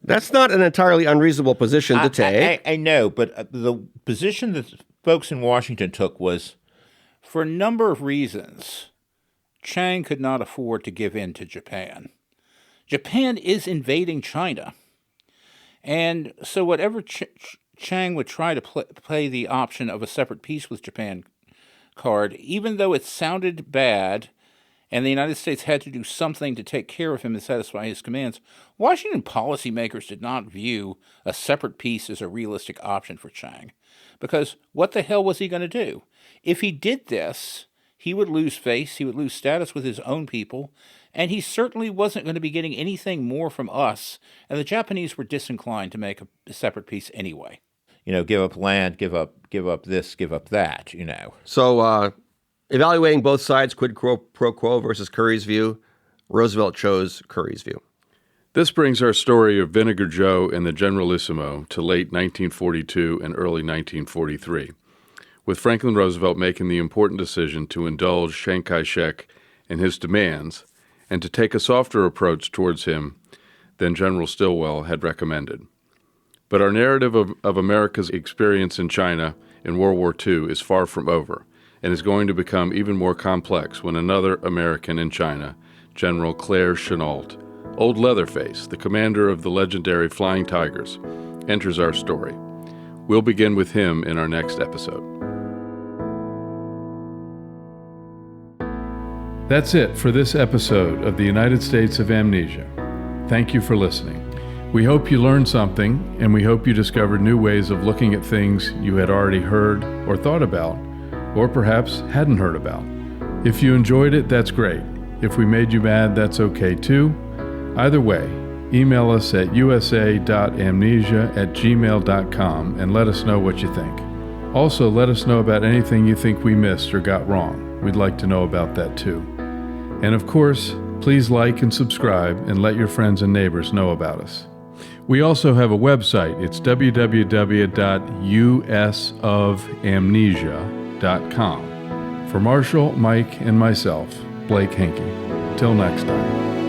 That's not an entirely unreasonable position to take. I know, but the position that folks in Washington took was, for a number of reasons, Chiang could not afford to give in to Japan. Japan is invading China. And so whatever Chiang would try to play the option of a separate peace with Japan card, even though it sounded bad and the United States had to do something to take care of him and satisfy his commands, Washington policymakers did not view a separate peace as a realistic option for Chiang. Because what the hell was he going to do? If he did this, he would lose face, he would lose status with his own people, and he certainly wasn't going to be getting anything more from us, and the Japanese were disinclined to make a separate peace anyway. You know, give up land, give up this, give up that, you know. So evaluating both sides, quid pro quo versus Curry's view, Roosevelt chose Curry's view. This brings our story of Vinegar Joe and the Generalissimo to late 1942 and early 1943, with Franklin Roosevelt making the important decision to indulge Chiang Kai-shek in his demands and to take a softer approach towards him than General Stilwell had recommended. But our narrative of America's experience in China in World War II is far from over and is going to become even more complex when another American in China, General Claire Chennault, Old Leatherface, the commander of the legendary Flying Tigers, enters our story. We'll begin with him in our next episode. That's it for this episode of the United States of Amnesia. Thank you for listening. We hope you learned something, and we hope you discovered new ways of looking at things you had already heard or thought about, or perhaps hadn't heard about. If you enjoyed it, that's great. If we made you mad, that's okay too. Either way, email us at usa.amnesia@gmail.com and let us know what you think. Also, let us know about anything you think we missed or got wrong. We'd like to know about that too. And of course, please like and subscribe and let your friends and neighbors know about us. We also have a website. It's www.usofamnesia.com. For Marshall, Mike, and myself, Blake Henke. Till next time.